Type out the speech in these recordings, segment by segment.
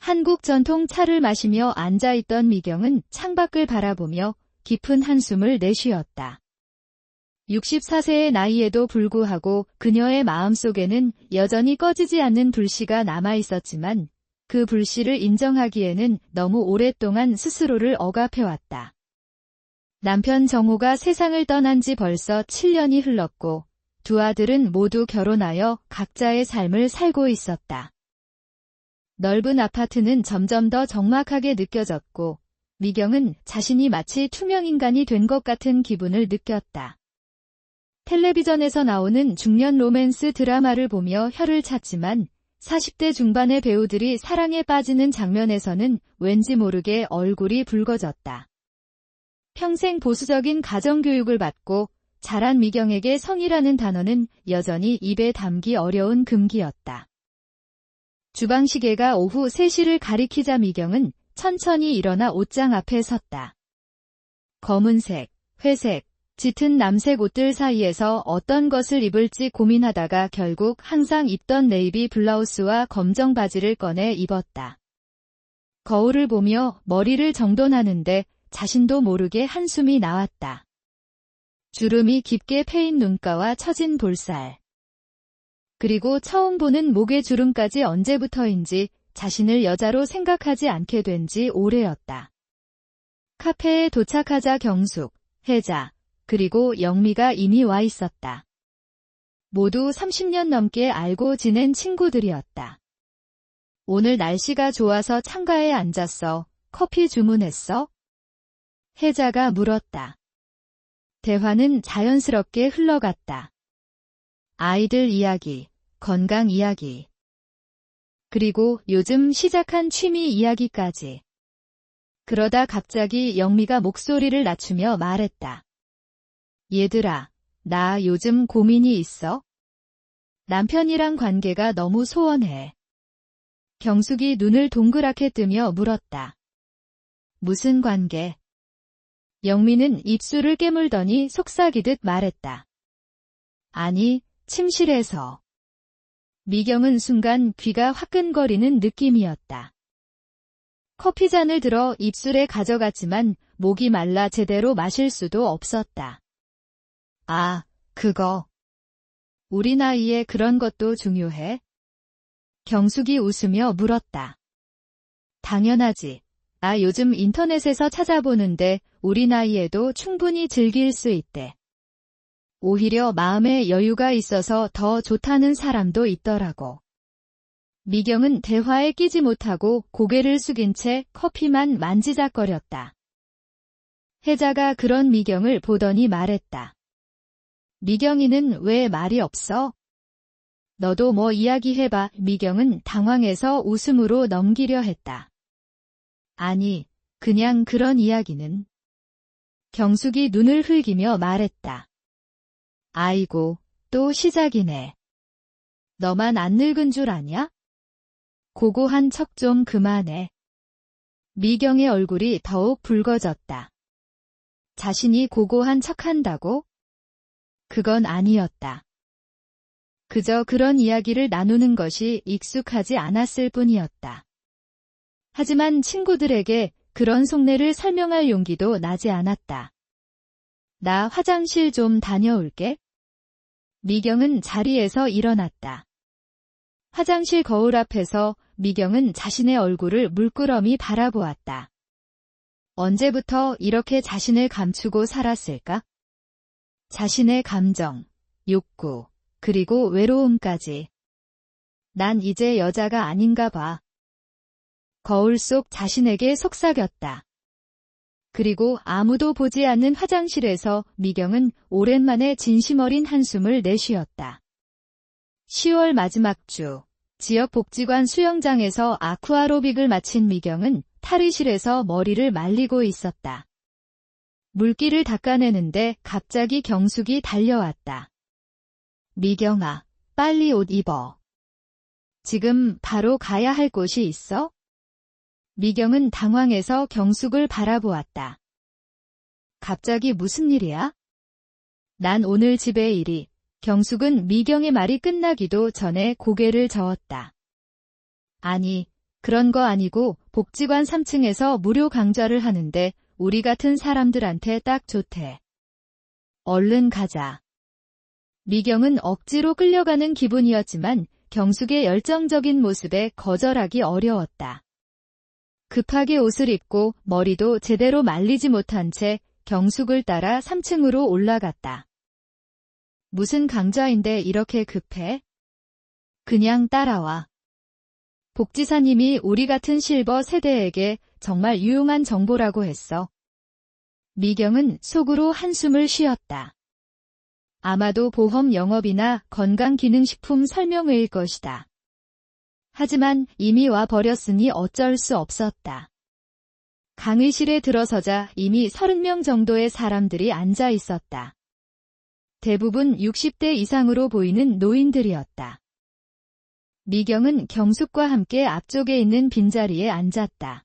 한국 전통 차를 마시며 앉아있던 미경은 창밖을 바라보며 깊은 한숨을 내쉬었다. 64세의 나이에도 불구하고 그녀의 마음속에는 여전히 꺼지지 않는 불씨가 남아있었지만 그 불씨를 인정하기에는 너무 오랫동안 스스로를 억압해왔다. 남편 정호가 세상을 떠난 지 벌써 7년이 흘렀고 두 아들은 모두 결혼하여 각자의 삶을 살고 있었다. 넓은 아파트는 점점 더 적막하게 느껴졌고 미경은 자신이 마치 투명인간이 된 것 같은 기분을 느꼈다. 텔레비전에서 나오는 중년 로맨스 드라마를 보며 혀를 찼지만 40대 중반의 배우들이 사랑에 빠지는 장면에서는 왠지 모르게 얼굴이 붉어졌다. 평생 보수적인 가정교육을 받고 자란 미경에게 성이라는 단어는 여전히 입에 담기 어려운 금기였다. 주방시계가 오후 3시를 가리키자 미경은 천천히 일어나 옷장 앞에 섰다. 검은색, 회색, 짙은 남색 옷들 사이에서 어떤 것을 입을지 고민하다가 결국 항상 입던 네이비 블라우스와 검정 바지를 꺼내 입었다. 거울을 보며 머리를 정돈하는데 자신도 모르게 한숨이 나왔다. 주름이 깊게 패인 눈가와 처진 볼살. 그리고 처음 보는 목의 주름까지 언제부터인지 자신을 여자로 생각하지 않게 된 지 오래였다. 카페에 도착하자 경숙, 혜자, 그리고 영미가 이미 와 있었다. 모두 30년 넘게 알고 지낸 친구들이었다. 오늘 날씨가 좋아서 창가에 앉았어. 커피 주문했어? 혜자가 물었다. 대화는 자연스럽게 흘러갔다. 아이들 이야기, 건강 이야기, 그리고 요즘 시작한 취미 이야기까지. 그러다 갑자기 영미가 목소리를 낮추며 말했다. 얘들아, 나 요즘 고민이 있어. 남편이랑 관계가 너무 소원해. 경숙이 눈을 동그랗게 뜨며 물었다. 무슨 관계? 영미는 입술을 깨물더니 속삭이듯 말했다. 아니, 침실에서. 미경은 순간 귀가 화끈거리는 느낌이었다. 커피잔을 들어 입술에 가져갔지만 목이 말라 제대로 마실 수도 없었다. 아, 그거. 우리 나이에 그런 것도 중요해? 경숙이 웃으며 물었다. 당연하지. 나 요즘 인터넷에서 찾아보는데 우리 나이에도 충분히 즐길 수 있대. 오히려 마음에 여유가 있어서 더 좋다는 사람도 있더라고. 미경은 대화에 끼지 못하고 고개를 숙인 채 커피만 만지작거렸다. 혜자가 그런 미경을 보더니 말했다. 미경이는 왜 말이 없어? 너도 뭐 이야기해봐. 미경은 당황해서 웃음으로 넘기려 했다. 아니, 그냥 그런 이야기는. 경숙이 눈을 흘기며 말했다. 아이고, 또 시작이네. 너만 안 늙은 줄 아냐? 고고한 척 좀 그만해. 미경의 얼굴이 더욱 붉어졌다. 자신이 고고한 척한다고? 그건 아니었다. 그저 그런 이야기를 나누는 것이 익숙하지 않았을 뿐이었다. 하지만 친구들에게 그런 속내를 설명할 용기도 나지 않았다. 나 화장실 좀 다녀올게. 미경은 자리에서 일어났다. 화장실 거울 앞에서 미경은 자신의 얼굴을 물끄러미 바라보았다. 언제부터 이렇게 자신을 감추고 살았을까? 자신의 감정, 욕구, 그리고 외로움까지. 난 이제 여자가 아닌가 봐. 거울 속 자신에게 속삭였다. 그리고 아무도 보지 않는 화장실에서 미경은 오랜만에 진심 어린 한숨을 내쉬었다. 10월 마지막 주, 지역 복지관 수영장에서 아쿠아로빅을 마친 미경은 탈의실에서 머리를 말리고 있었다. 물기를 닦아내는데 갑자기 경숙이 달려왔다. 미경아, 빨리 옷 입어. 지금 바로 가야 할 곳이 있어? 미경은 당황해서 경숙을 바라보았다. 갑자기 무슨 일이야? 난 오늘 집에 일이. 경숙은 미경의 말이 끝나기도 전에 고개를 저었다. 아니, 그런 거 아니고 복지관 3층에서 무료 강좌를 하는데 우리 같은 사람들한테 딱 좋대. 얼른 가자. 미경은 억지로 끌려가는 기분이었지만 경숙의 열정적인 모습에 거절하기 어려웠다. 급하게 옷을 입고 머리도 제대로 말리지 못한 채 경숙을 따라 3층으로 올라갔다. 무슨 강좌인데 이렇게 급해? 그냥 따라와. 복지사님이 우리 같은 실버 세대에게 정말 유용한 정보라고 했어. 미경은 속으로 한숨을 쉬었다. 아마도 보험 영업이나 건강기능식품 설명회일 것이다. 하지만 이미 와 버렸으니 어쩔 수 없었다. 강의실에 들어서자 이미 30명 정도의 사람들이 앉아 있었다. 대부분 60대 이상으로 보이는 노인들이었다. 미경은 경숙과 함께 앞쪽에 있는 빈자리에 앉았다.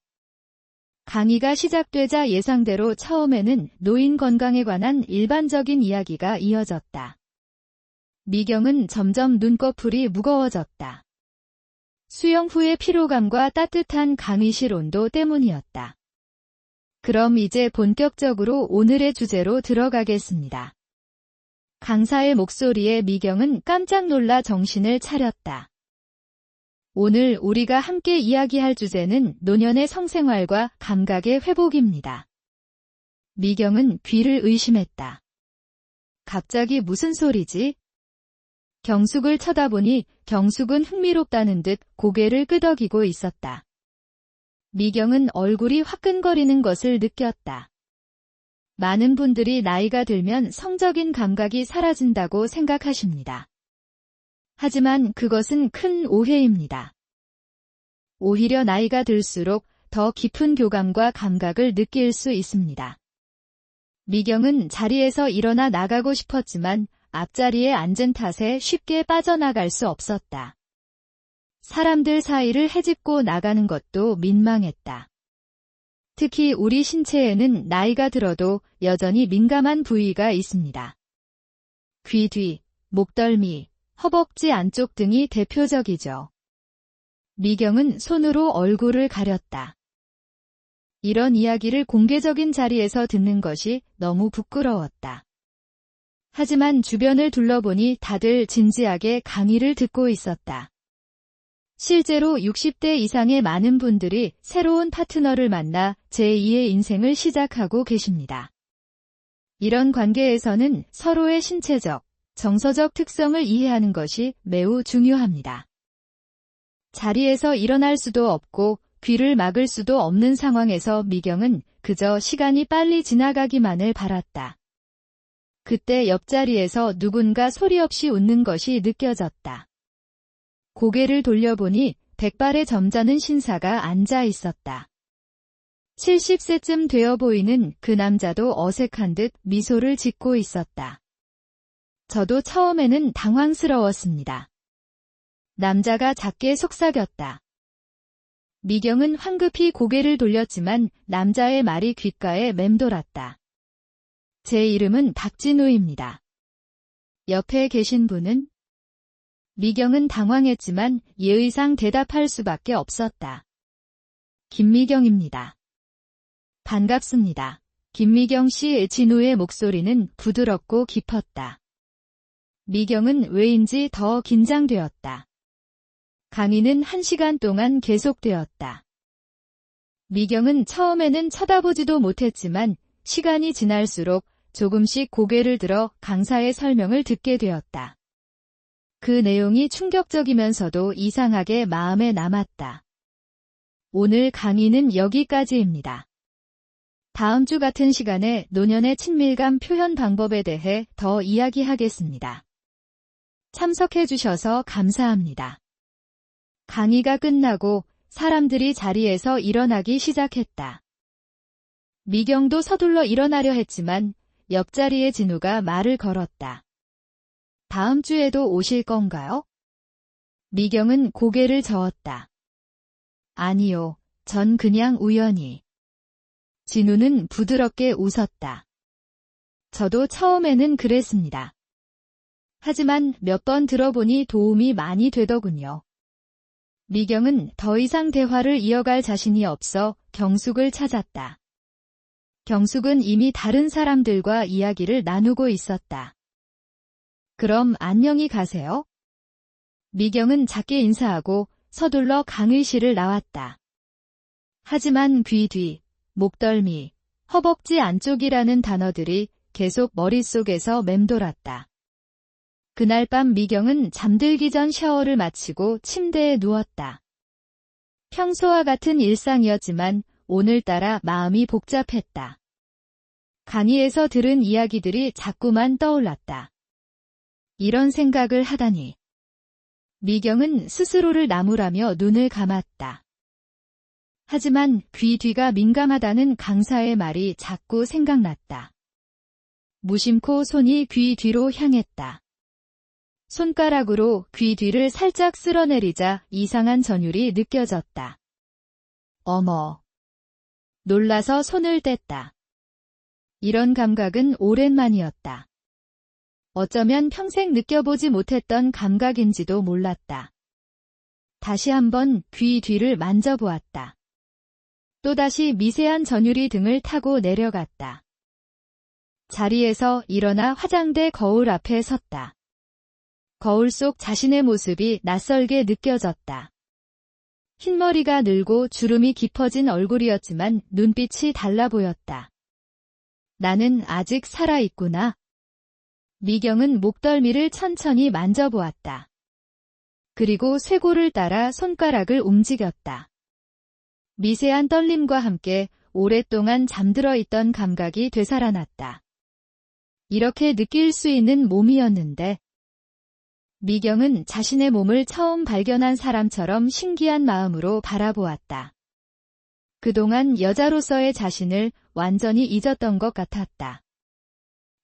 강의가 시작되자 예상대로 처음에는 노인 건강에 관한 일반적인 이야기가 이어졌다. 미경은 점점 눈꺼풀이 무거워졌다. 수영 후의 피로감과 따뜻한 강의실 온도 때문이었다. 그럼 이제 본격적으로 오늘의 주제로 들어가겠습니다. 강사의 목소리에 미경은 깜짝 놀라 정신을 차렸다. 오늘 우리가 함께 이야기할 주제는 노년의 성생활과 감각의 회복입니다. 미경은 귀를 의심했다. 갑자기 무슨 소리지? 경숙을 쳐다보니 경숙은 흥미롭다는 듯 고개를 끄덕이고 있었다. 미경은 얼굴이 화끈거리는 것을 느꼈다. 많은 분들이 나이가 들면 성적인 감각이 사라진다고 생각하십니다. 하지만 그것은 큰 오해입니다. 오히려 나이가 들수록 더 깊은 교감과 감각을 느낄 수 있습니다. 미경은 자리에서 일어나 나가고 싶었지만 앞자리에 앉은 탓에 쉽게 빠져나갈 수 없었다. 사람들 사이를 헤집고 나가는 것도 민망했다. 특히 우리 신체에는 나이가 들어도 여전히 민감한 부위가 있습니다. 귀 뒤, 목덜미, 허벅지 안쪽 등이 대표적이죠. 미경은 손으로 얼굴을 가렸다. 이런 이야기를 공개적인 자리에서 듣는 것이 너무 부끄러웠다. 하지만 주변을 둘러보니 다들 진지하게 강의를 듣고 있었다. 실제로 60대 이상의 많은 분들이 새로운 파트너를 만나 제2의 인생을 시작하고 계십니다. 이런 관계에서는 서로의 신체적, 정서적 특성을 이해하는 것이 매우 중요합니다. 자리에서 일어날 수도 없고 귀를 막을 수도 없는 상황에서 미경은 그저 시간이 빨리 지나가기만을 바랐다. 그때 옆자리에서 누군가 소리 없이 웃는 것이 느껴졌다. 고개를 돌려보니 백발의 점잖은 신사가 앉아 있었다. 70세쯤 되어 보이는 그 남자도 어색한 듯 미소를 짓고 있었다. 저도 처음에는 당황스러웠습니다. 남자가 작게 속삭였다. 미경은 황급히 고개를 돌렸지만 남자의 말이 귓가에 맴돌았다. 제 이름은 박진우입니다. 옆에 계신 분은? 미경은 당황했지만 예의상 대답할 수밖에 없었다. 김미경입니다. 반갑습니다. 김미경 씨. 진우의 목소리는 부드럽고 깊었다. 미경은 왜인지 더 긴장되었다. 강의는 1시간 동안 계속되었다. 미경은 처음에는 쳐다보지도 못했지만 시간이 지날수록 조금씩 고개를 들어 강사의 설명을 듣게 되었다. 그 내용이 충격적이면서도 이상하게 마음에 남았다. 오늘 강의는 여기까지입니다. 다음 주 같은 시간에 노년의 친밀감 표현 방법에 대해 더 이야기하겠습니다. 참석해 주셔서 감사합니다. 강의가 끝나고 사람들이 자리에서 일어나기 시작했다. 미경도 서둘러 일어나려 했지만 옆자리의 진우가 말을 걸었다. 다음 주에도 오실 건가요? 미경은 고개를 저었다. 아니요, 전 그냥 우연히. 진우는 부드럽게 웃었다. 저도 처음에는 미경은 더 이상 대화를 이어갈 자신이 없어 경숙을 찾았다. 경숙은 이미 다른 사람들과 이야기를 나누고 있었다. 그럼 안녕히 가세요. 미경은 작게 인사하고 서둘러 강의실을 나왔다. 하지만 귀 뒤, 목덜미, 허벅지 안쪽이라는 단어들이 계속 머릿속에서 맴돌았다. 그날 밤 미경은 잠들기 전 샤워를 마치고 침대에 누웠다. 평소와 같은 일상이었지만 오늘따라 마음이 복잡했다. 강의에서 들은 이야기들이 자꾸만 떠올랐다. 이런 생각을 하다니. 미경은 스스로를 나무라며 눈을 감았다. 하지만 귀 뒤가 민감하다는 강사의 말이 자꾸 생각났다. 무심코 손이 귀 뒤로 향했다. 손가락으로 귀 뒤를 살짝 쓸어내리자 이상한 전율이 느껴졌다. 어머. 놀라서 손을 뗐다. 이런 감각은 오랜만이었다. 어쩌면 평생 느껴보지 못했던 감각인지도 몰랐다. 다시 한번 귀 뒤를 만져보았다. 또다시 미세한 전율이 등을 타고 내려갔다. 자리에서 일어나 화장대 거울 앞에 섰다. 거울 속 자신의 모습이 낯설게 느껴졌다. 흰머리가 늘고 주름이 깊어진 얼굴이었지만 눈빛이 달라 보였다. 나는 아직 살아있구나. 미경은 목덜미를 천천히 만져보았다. 그리고 쇄골을 따라 손가락을 움직였다. 미세한 떨림과 함께 오랫동안 잠들어 있던 감각이 되살아났다. 이렇게 느낄 수 있는 몸이었는데 미경은 자신의 몸을 처음 발견한 사람처럼 신기한 마음으로 바라보았다. 그동안 여자로서의 자신을 완전히 잊었던 것 같았다.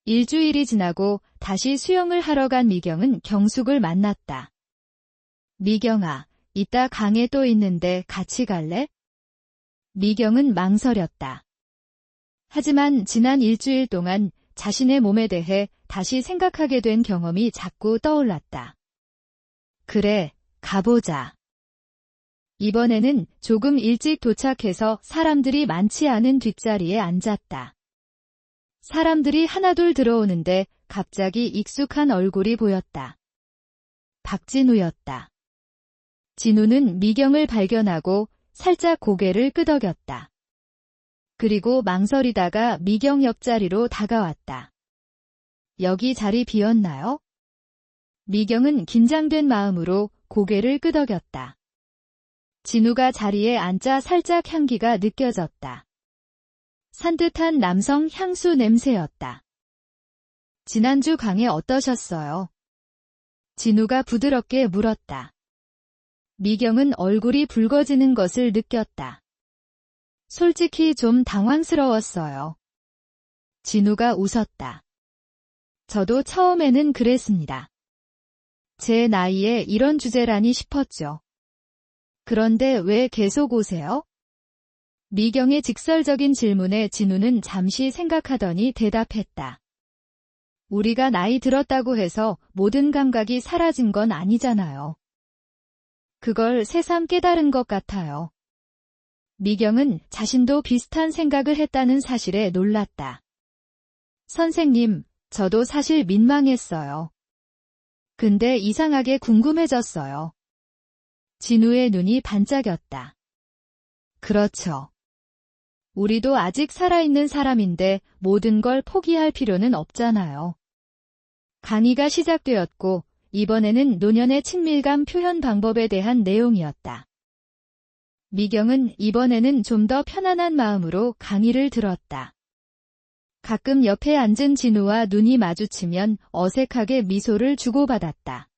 일주일이 지나고 다시 수영을 하러 간 미경은 경숙을 만났다. 미경아, 이따 강에 또 있는데 같이 갈래? 미경은 망설였다. 하지만 지난 일주일 동안 자신의 몸에 대해 다시 생각하게 된 경험이 자꾸 떠올랐다. 그래, 가보자. 이번에는 조금 일찍 도착해서 사람들이 많지 않은 뒷자리에 앉았다. 사람들이 하나둘 들어오는데 갑자기 익숙한 얼굴이 보였다. 박진우였다. 진우는 미경을 발견하고 살짝 고개를 끄덕였다. 그리고 망설이다가 미경 옆자리로 다가왔다. 여기 자리 비었나요? 미경은 긴장된 마음으로 고개를 끄덕였다. 진우가 자리에 앉자 살짝 향기가 느껴졌다. 산뜻한 남성 향수 냄새였다. 지난주 강의 어떠셨어요? 진우가 부드럽게 물었다. 미경은 얼굴이 붉어지는 것을 느꼈다. 솔직히 좀 당황스러웠어요. 진우가 웃었다. 저도 처음에는 그랬습니다. 제 나이에 이런 주제라니 싶었죠. 그런데 왜 계속 오세요? 미경의 직설적인 질문에 진우는 잠시 생각하더니 대답했다. 우리가 나이 들었다고 해서 모든 감각이 사라진 건 아니잖아요. 그걸 새삼 깨달은 것 같아요. 미경은 자신도 비슷한 생각을 했다는 사실에 놀랐다. 선생님, 저도 사실 민망했어요. 근데 이상하게 궁금해졌어요. 진우의 눈이 반짝였다. 그렇죠. 우리도 아직 살아있는 사람인데 모든 걸 포기할 필요는 없잖아요. 강의가 시작되었고 이번에는 노년의 친밀감 표현 방법에 대한 내용이었다. 미경은 이번에는 좀 더 편안한 마음으로 강의를 들었다. 가끔 옆에 앉은 진우와 눈이 마주치면 어색하게 미소를 주고받았다.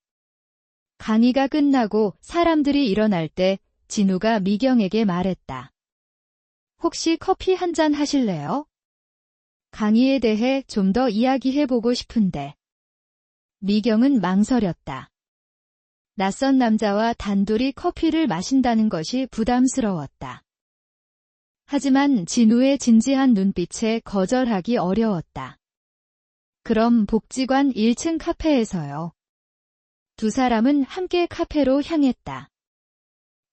강의가 끝나고 사람들이 일어날 때 진우가 미경에게 말했다. 혹시 커피 한 잔 하실래요? 강의에 대해 좀 더 이야기해보고 싶은데. 미경은 망설였다. 낯선 남자와 단둘이 커피를 마신다는 것이 부담스러웠다. 하지만 진우의 진지한 눈빛에 거절하기 어려웠다. 그럼 복지관 1층 카페에서요. 두 사람은 함께 카페로 향했다.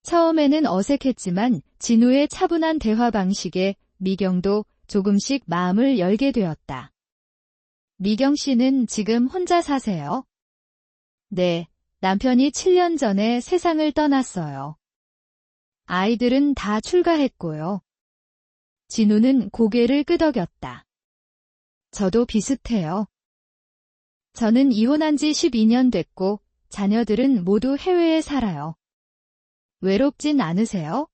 처음에는 어색했지만 진우의 차분한 대화 방식에 미경도 조금씩 마음을 열게 되었다. 미경 씨는 지금 혼자 사세요? 네, 남편이 7년 전에 세상을 떠났어요. 아이들은 다 출가했고요. 진우는 고개를 끄덕였다. 저도 비슷해요. 저는 이혼한 지 12년 됐고 자녀들은 모두 해외에 살아요. 외롭진 않으세요?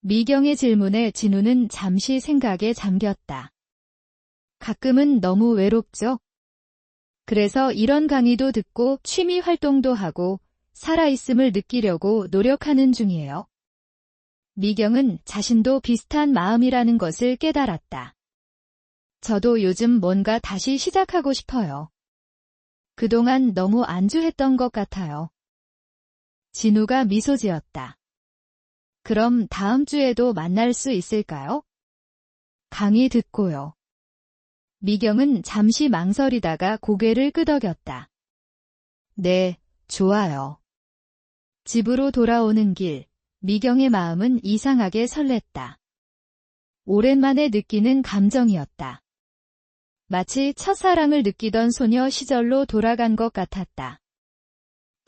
미경의 질문에 진우는 잠시 생각에 잠겼다. 가끔은 너무 외롭죠? 그래서 이런 강의도 듣고 취미 활동도 하고 살아있음을 느끼려고 노력하는 중이에요. 미경은 자신도 비슷한 마음이라는 것을 깨달았다. 저도 요즘 뭔가 다시 시작하고 싶어요. 그동안 너무 안주했던 것 같아요. 진우가 미소 지었다. 그럼 다음 주에도 만날 수 있을까요? 강의 듣고요. 미경은 잠시 망설이다가 고개를 끄덕였다. 네, 좋아요. 집으로 돌아오는 길, 미경의 마음은 이상하게 설렜다. 오랜만에 느끼는 감정이었다. 마치 첫사랑을 느끼던 소녀 시절로 돌아간 것 같았다.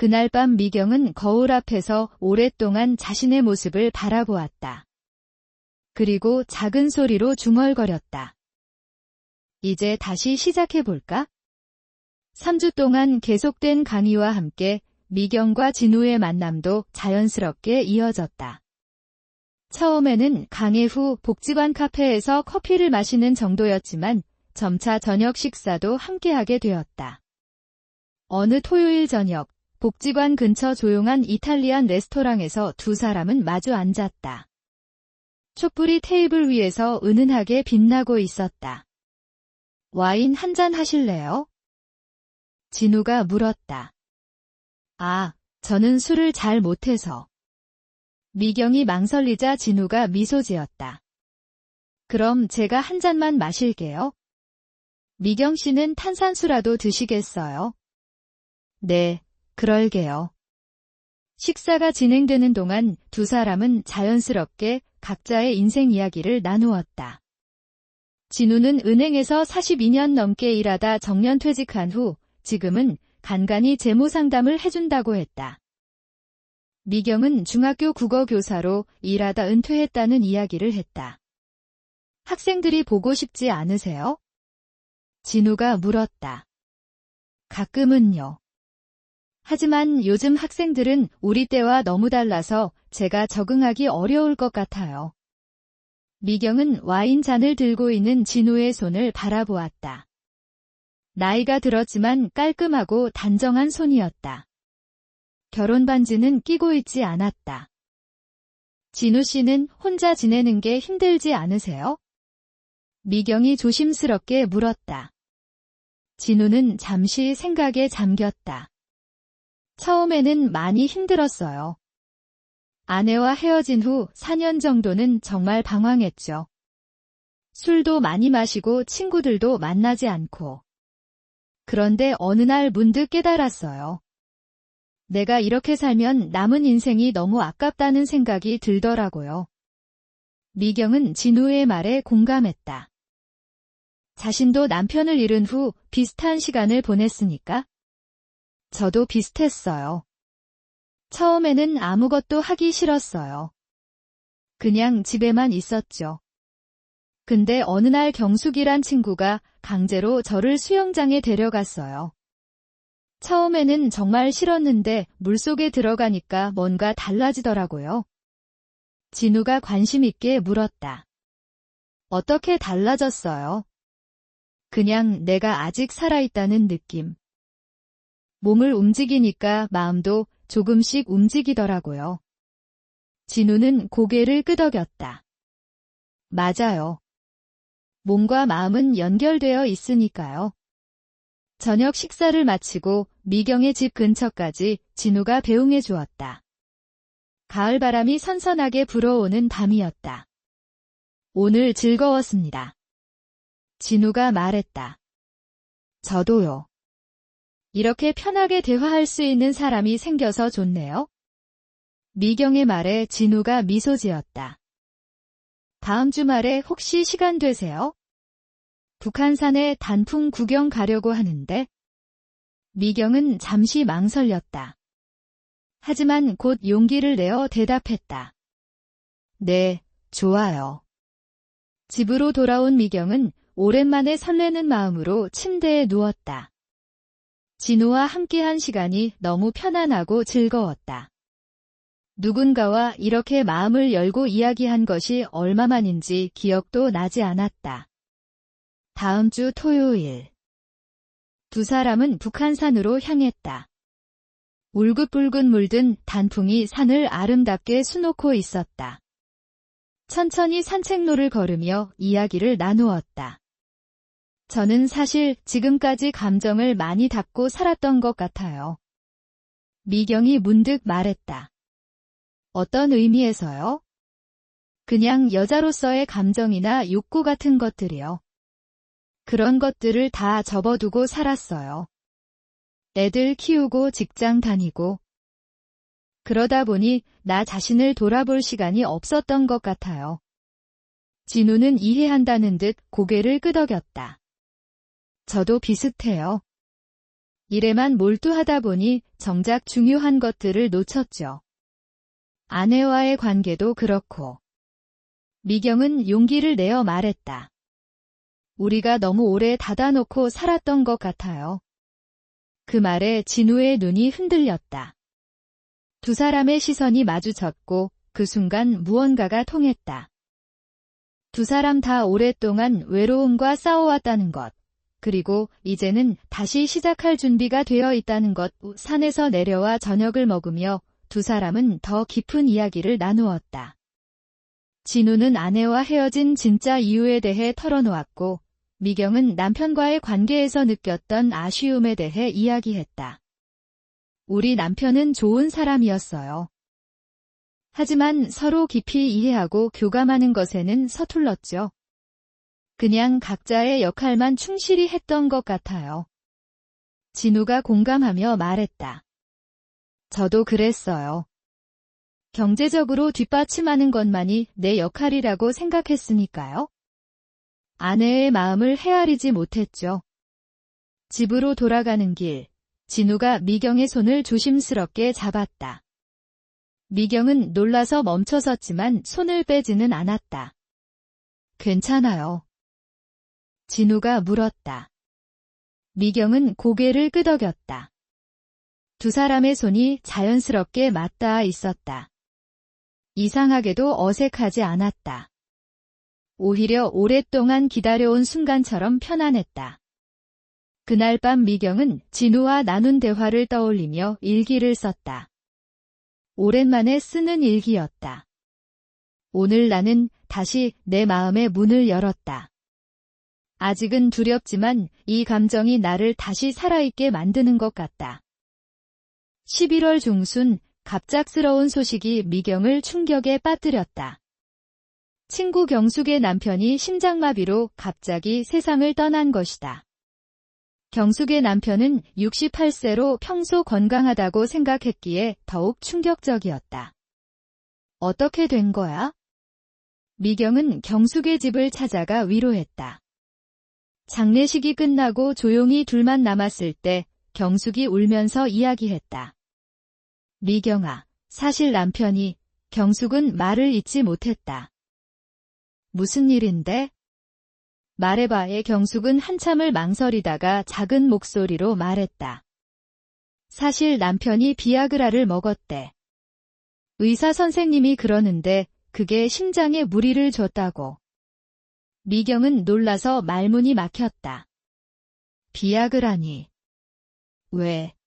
그날 밤 미경은 거울 앞에서 오랫동안 자신의 모습을 바라보았다. 그리고 작은 소리로 중얼거렸다. 이제 다시 시작해볼까? 3주 동안 계속된 강의와 함께 미경과 진우의 만남도 자연스럽게 이어졌다. 처음에는 강의 후 복지관 카페에서 커피를 마시는 정도였지만 점차 저녁 식사도 함께하게 되었다. 어느 토요일 저녁, 복지관 근처 조용한 이탈리안 레스토랑에서 두 사람은 마주 앉았다. 촛불이 테이블 위에서 은은하게 빛나고 있었다. 와인 한 잔 하실래요? 진우가 물었다. 아, 저는 술을 잘 못해서. 미경이 망설이자 진우가 미소 지었다. 그럼 제가 한 잔만 마실게요. 미경 씨는 탄산수라도 드시겠어요? 네, 그럴게요. 식사가 진행되는 동안 두 사람은 자연스럽게 각자의 인생 이야기를 나누었다. 진우는 은행에서 42년 넘게 일하다 정년퇴직한 후 지금은 간간히 재무상담을 해준다고 했다. 미경은 중학교 국어교사로 일하다 은퇴했다는 이야기를 했다. 학생들이 보고 싶지 않으세요? 진우가 물었다. 가끔은요. 하지만 요즘 학생들은 우리 때와 너무 달라서 제가 적응하기 어려울 것 같아요. 미경은 와인 잔을 들고 있는 진우의 손을 바라보았다. 나이가 들었지만 깔끔하고 단정한 손이었다. 결혼 반지는 끼고 있지 않았다. 진우 씨는 혼자 지내는 게 힘들지 않으세요? 미경이 조심스럽게 물었다. 진우는 잠시 생각에 잠겼다. 처음에는 많이 힘들었어요. 아내와 헤어진 후 4년 정도는 정말 방황했죠. 술도 많이 마시고 친구들도 만나지 않고. 그런데 어느 날 문득 깨달았어요. 내가 이렇게 살면 남은 인생이 너무 아깝다는 생각이 들더라고요. 미경은 진우의 말에 공감했다. 자신도 남편을 잃은 후 비슷한 시간을 보냈으니까? 저도 비슷했어요. 처음에는 아무것도 하기 싫었어요. 그냥 집에만 있었죠. 근데 어느 날 경숙이란 친구가 강제로 저를 수영장에 데려갔어요. 처음에는 정말 싫었는데 물속에 들어가니까 뭔가 달라지더라고요. 진우가 관심 있게 물었다. 어떻게 달라졌어요? 그냥 내가 아직 살아있다는 느낌. 몸을 움직이니까 마음도 조금씩 움직이더라고요. 진우는 고개를 끄덕였다. 맞아요. 몸과 마음은 연결되어 있으니까요. 저녁 식사를 마치고 미경의 집 근처까지 진우가 배웅해 주었다. 가을바람이 선선하게 불어오는 밤이었다. 오늘 즐거웠습니다. 진우가 말했다. 저도요. 이렇게 편하게 대화할 수 있는 사람이 생겨서 좋네요. 미경의 말에 진우가 미소 지었다. 다음 주말에 혹시 시간 되세요? 북한산에 단풍 구경 가려고 하는데. 미경은 잠시 망설였다. 하지만 곧 용기를 내어 대답했다. 네, 좋아요. 집으로 돌아온 미경은 오랜만에 설레는 마음으로 침대에 누웠다. 진우와 함께한 시간이 너무 편안하고 즐거웠다. 누군가와 이렇게 마음을 열고 이야기한 것이 얼마만인지 기억도 나지 않았다. 다음 주 토요일. 두 사람은 북한산으로 향했다. 울긋불긋 물든 단풍이 산을 아름답게 수놓고 있었다. 천천히 산책로를 걸으며 이야기를 나누었다. 저는 사실 지금까지 감정을 많이 닫고 살았던 것 같아요. 미경이 문득 말했다. 어떤 의미에서요? 그냥 여자로서의 감정이나 욕구 같은 것들이요. 그런 것들을 다 접어두고 살았어요. 애들 키우고 직장 다니고. 그러다 보니 나 자신을 돌아볼 시간이 없었던 것 같아요. 진우는 이해한다는 듯 고개를 끄덕였다. 저도 비슷해요. 일에만 몰두하다 보니 정작 중요한 것들을 놓쳤죠. 아내와의 관계도 그렇고. 미경은 용기를 내어 말했다. 우리가 너무 오래 닫아놓고 살았던 것 같아요. 그 말에 진우의 눈이 흔들렸다. 두 사람의 시선이 마주쳤고 그 순간 무언가가 통했다. 두 사람 다 오랫동안 외로움과 싸워왔다는 것, 그리고 이제는 다시 시작할 준비가 되어 있다는 것. 산에서 내려와 저녁을 먹으며 두 사람은 더 깊은 이야기를 나누었다. 진우는 아내와 헤어진 진짜 이유에 대해 털어놓았고, 미경은 남편과의 관계에서 느꼈던 아쉬움에 대해 이야기했다. 우리 남편은 좋은 사람이었어요. 하지만 서로 깊이 이해하고 교감하는 것에는 서툴렀죠. 그냥 각자의 역할만 충실히 했던 것 같아요. 진우가 공감하며 말했다. 저도 그랬어요. 경제적으로 뒷받침하는 것만이 내 역할이라고 생각했으니까요. 아내의 마음을 헤아리지 못했죠. 집으로 돌아가는 길, 진우가 미경의 손을 조심스럽게 잡았다. 미경은 놀라서 멈춰섰지만 손을 빼지는 않았다. 괜찮아요. 진우가 물었다. 미경은 고개를 끄덕였다. 두 사람의 손이 자연스럽게 맞닿아 있었다. 이상하게도 어색하지 않았다. 오히려 오랫동안 기다려온 순간처럼 편안했다. 그날 밤 미경은 진우와 나눈 대화를 떠올리며 일기를 썼다. 오랜만에 쓰는 일기였다. 오늘 나는 다시 내 마음의 문을 열었다. 아직은 두렵지만 이 감정이 나를 다시 살아있게 만드는 것 같다. 11월 중순 갑작스러운 소식이 미경을 충격에 빠뜨렸다. 친구 경숙의 남편이 심장마비로 갑자기 세상을 떠난 것이다. 경숙의 남편은 68세로 평소 건강하다고 생각했기에 더욱 충격적이었다. 어떻게 된 거야? 미경은 경숙의 집을 찾아가 위로했다. 장례식이 끝나고 조용히 둘만 남았을 때 경숙이 울면서 이야기했다. 미경아, 사실 남편이, 경숙은 말을 잇지 못했다. 무슨 일인데? 말해봐에 경숙은 한참을 망설이다가 작은 목소리로 말했다. 사실 남편이 비아그라를 먹었대. 의사 선생님이 그러는데 그게 심장에 무리를 줬다고. 미경은 놀라서 말문이 막혔다. 비아그라니. 왜?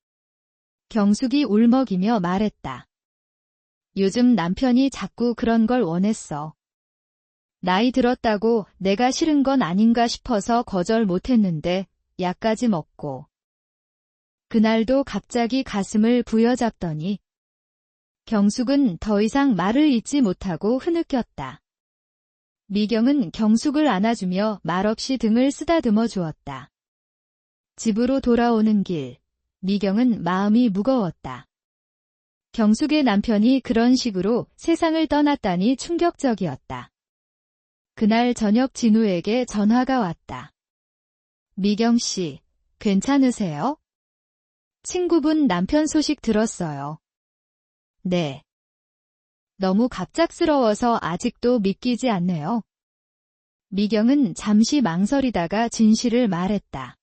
경숙이 울먹이며 말했다. 요즘 남편이 자꾸 그런 걸 원했어. 나이 들었다고 내가 싫은 건 아닌가 싶어서 거절 못했는데 약까지 먹고. 그날도 갑자기 가슴을 부여잡더니 경숙은 더 이상 말을 잇지 못하고 흐느꼈다. 미경은 경숙을 안아주며 말없이 등을 쓰다듬어 주었다. 집으로 돌아오는 길, 미경은 마음이 무거웠다. 경숙의 남편이 그런 식으로 세상을 떠났다니 충격적이었다. 그날 저녁 진우에게 전화가 왔다. 미경 씨, 괜찮으세요? 친구분 남편 소식 들었어요. 네. 너무 갑작스러워서 아직도 믿기지 않네요. 미경은 잠시 망설이다가 진실을 말했다.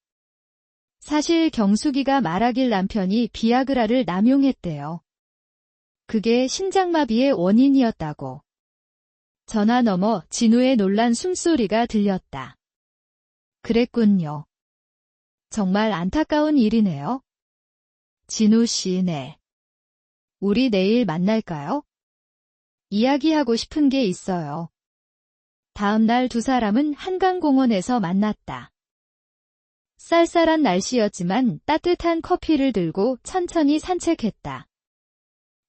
사실 경숙이가 말하길 남편이 비아그라를 남용했대요. 그게 심장마비의 원인이었다고. 전화 너머 진우의 놀란 숨소리가 들렸다. 그랬군요. 정말 안타까운 일이네요. 진우 씨, 네. 우리 내일 만날까요? 이야기하고 싶은 게 있어요. 다음 날 두 사람은 한강공원에서 만났다. 쌀쌀한 날씨였지만 따뜻한 커피를 들고 천천히 산책했다.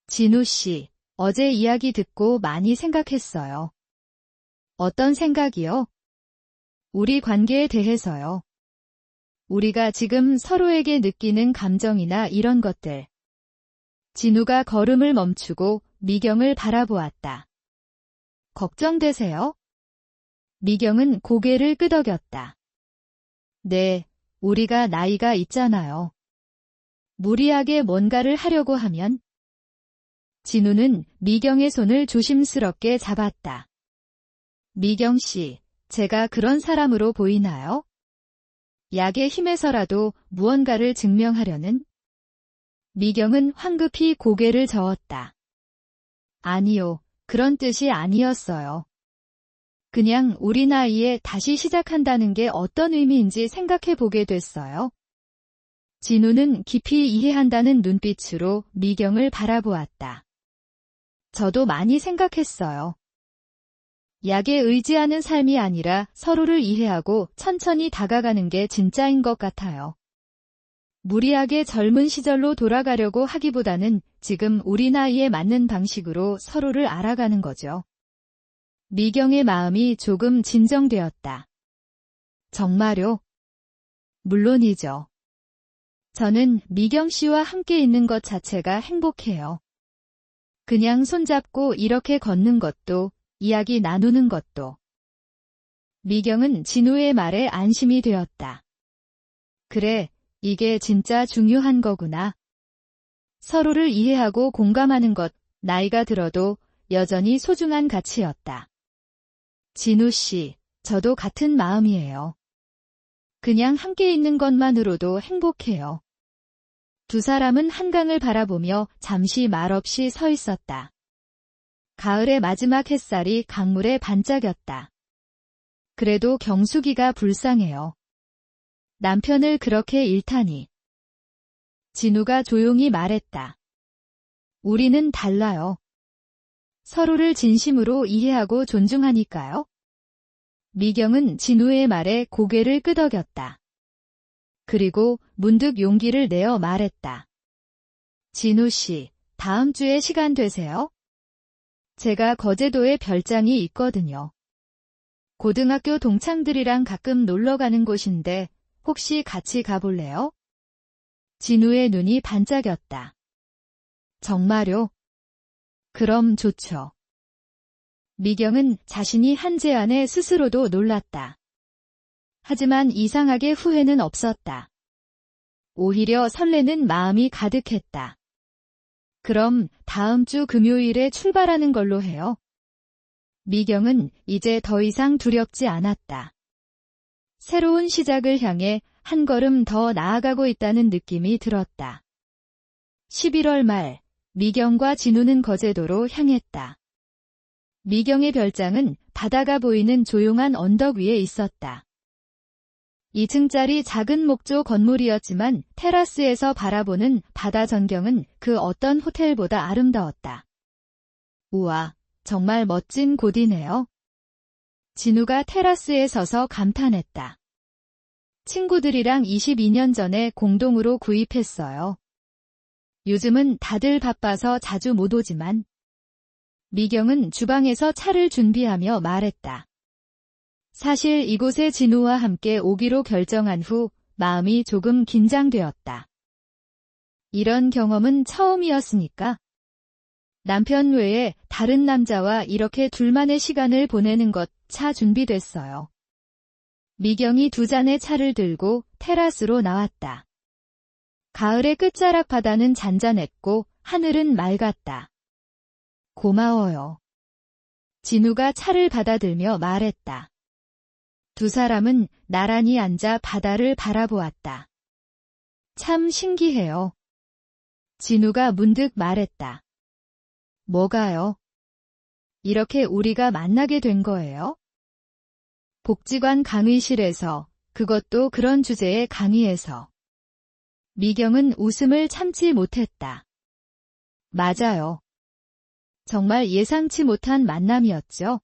진우 씨, 어제 이야기 듣고 많이 생각했어요. 어떤 생각이요? 우리 관계에 대해서요. 우리가 지금 서로에게 느끼는 감정이나 이런 것들. 진우가 걸음을 멈추고 미경을 바라보았다. 걱정되세요? 미경은 고개를 끄덕였다. 네, 우리가 나이가 있잖아요. 무리하게 뭔가를 하려고 하면. 진우는 미경의 손을 조심스럽게 잡았다. 미경 씨, 제가 그런 사람으로 보이나요? 약의 힘에서라도 무언가를 증명하려는? 미경은 황급히 고개를 저었다. 아니요, 그런 뜻이 아니었어요. 그냥 우리 나이에 다시 시작한다는 게 어떤 의미인지 생각해 보게 됐어요. 진우는 깊이 이해한다는 눈빛으로 미경을 바라보았다. 저도 많이 생각했어요. 약에 의지하는 삶이 아니라 서로를 이해하고 천천히 다가가는 게 진짜인 것 같아요. 무리하게 젊은 시절로 돌아가려고 하기보다는 지금 우리 나이에 맞는 방식으로 서로를 알아가는 거죠. 미경의 마음이 조금 진정되었다. 정말요? 물론이죠. 저는 미경 씨와 함께 있는 것 자체가 행복해요. 그냥 손잡고 이렇게 걷는 것도, 이야기 나누는 것도. 미경은 진우의 말에 안심이 되었다. 그래, 이게 진짜 중요한 거구나. 서로를 이해하고 공감하는 것, 나이가 들어도 여전히 소중한 가치였다. 진우 씨, 저도 같은 마음이에요. 그냥 함께 있는 것만으로도 행복해요. 두 사람은 한강을 바라보며 잠시 말없이 서 있었다. 가을의 마지막 햇살이 강물에 반짝였다. 그래도 경숙이가 불쌍해요. 남편을 그렇게 잃다니. 진우가 조용히 말했다. 우리는 달라요. 서로를 진심으로 이해하고 존중하니까요. 미경은 진우의 말에 고개를 끄덕였다. 그리고 문득 용기를 내어 말했다. 진우 씨, 다음 주에 시간 되세요? 제가 거제도에 별장이 있거든요. 고등학교 동창들이랑 가끔 놀러 가는 곳인데 혹시 같이 가볼래요? 진우의 눈이 반짝였다. 정말요? 그럼 좋죠. 미경은 자신이 한 제안에 스스로도 놀랐다. 하지만 이상하게 후회는 없었다. 오히려 설레는 마음이 가득했다. 그럼 다음 주 금요일에 출발하는 걸로 해요. 미경은 이제 더 이상 두렵지 않았다. 새로운 시작을 향해 한 걸음 더 나아가고 있다는 느낌이 들었다. 11월 말, 미경과 진우는 거제도로 향했다. 미경의 별장은 바다가 보이는 조용한 언덕 위에 있었다. 2층짜리 작은 목조 건물이었지만 테라스에서 바라보는 바다 전경은 그 어떤 호텔보다 아름다웠다. 우와, 정말 멋진 곳이네요. 진우가 테라스에 서서 감탄했다. 친구들이랑 22년 전에 공동으로 구입했어요. 요즘은 다들 바빠서 자주 못 오지만. 미경은 주방에서 차를 준비하며 말했다. 사실 이곳에 진우와 함께 오기로 결정한 후 마음이 조금 긴장되었다. 이런 경험은 처음이었으니까. 남편 외에 다른 남자와 이렇게 둘만의 시간을 보내는 것 차 준비됐어요. 미경이 두 잔의 차를 들고 테라스로 나왔다. 가을의 끝자락 바다는 잔잔했고 하늘은 맑았다. 고마워요. 진우가 차를 받아들며 말했다. 두 사람은 나란히 앉아 바다를 바라보았다. 참 신기해요. 진우가 문득 말했다. 뭐가요? 이렇게 우리가 만나게 된 거예요? 복지관 강의실에서, 그것도 그런 주제의 강의에서. 미경은 웃음을 참지 못했다. 맞아요. 정말 예상치 못한 만남이었죠.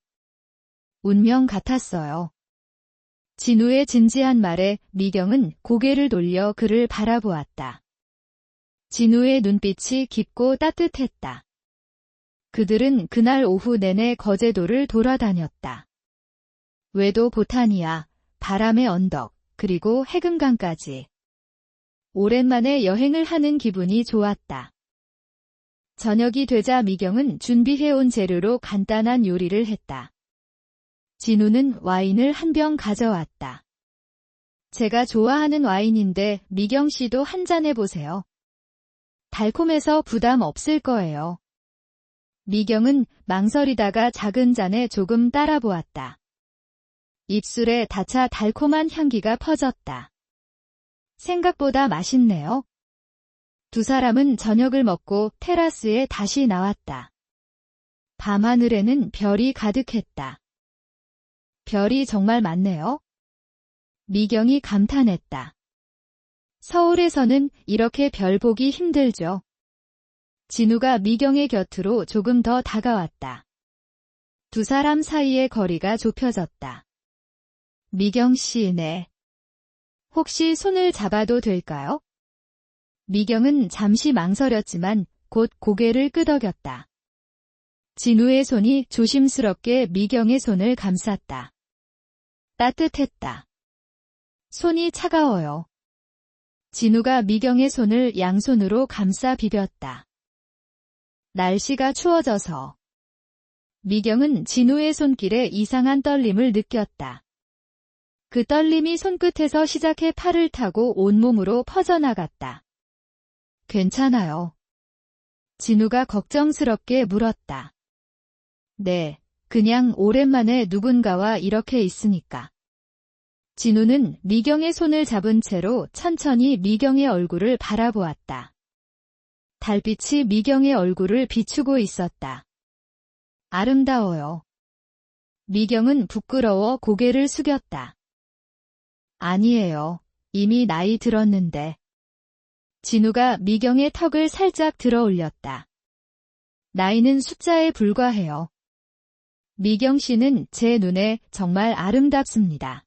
운명 같았어요. 진우의 진지한 말에 미경은 고개를 돌려 그를 바라보았다. 진우의 눈빛이 깊고 따뜻했다. 그들은 그날 오후 내내 거제도를 돌아다녔다. 외도 보타니아, 바람의 언덕, 그리고 해금강까지. 오랜만에 여행을 하는 기분이 좋았다. 저녁이 되자 미경은 준비해온 재료로 간단한 요리를 했다. 진우는 와인을 한 병 가져왔다. 제가 좋아하는 와인인데 미경 씨도 한 잔 해보세요. 달콤해서 부담 없을 거예요. 미경은 망설이다가 작은 잔에 조금 따라 보았다. 입술에 닿자 달콤한 향기가 퍼졌다. 생각보다 맛있네요. 두 사람은 저녁을 먹고 테라스에 다시 나왔다. 밤하늘에는 별이 가득했다. 별이 정말 많네요. 미경이 감탄했다. 서울에서는 이렇게 별 보기 힘들죠. 진우가 미경의 곁으로 조금 더 다가왔다. 두 사람 사이의 거리가 좁혀졌다. 미경 씨, 네. 혹시 손을 잡아도 될까요? 미경은 잠시 망설였지만 곧 고개를 끄덕였다. 진우의 손이 조심스럽게 미경의 손을 감쌌다. 따뜻했다. 손이 차가워요. 진우가 미경의 손을 양손으로 감싸 비볐다. 날씨가 추워져서. 미경은 진우의 손길에 이상한 떨림을 느꼈다. 그 떨림이 손끝에서 시작해 팔을 타고 온몸으로 퍼져나갔다. 괜찮아요. 진우가 걱정스럽게 물었다. 네, 그냥 오랜만에 누군가와 이렇게 있으니까. 진우는 미경의 손을 잡은 채로 천천히 미경의 얼굴을 바라보았다. 달빛이 미경의 얼굴을 비추고 있었다. 아름다워요. 미경은 부끄러워 고개를 숙였다. 아니에요. 이미 나이 들었는데. 진우가 미경의 턱을 살짝 들어 올렸다. 나이는 숫자에 불과해요. 미경 씨는 제 눈에 정말 아름답습니다.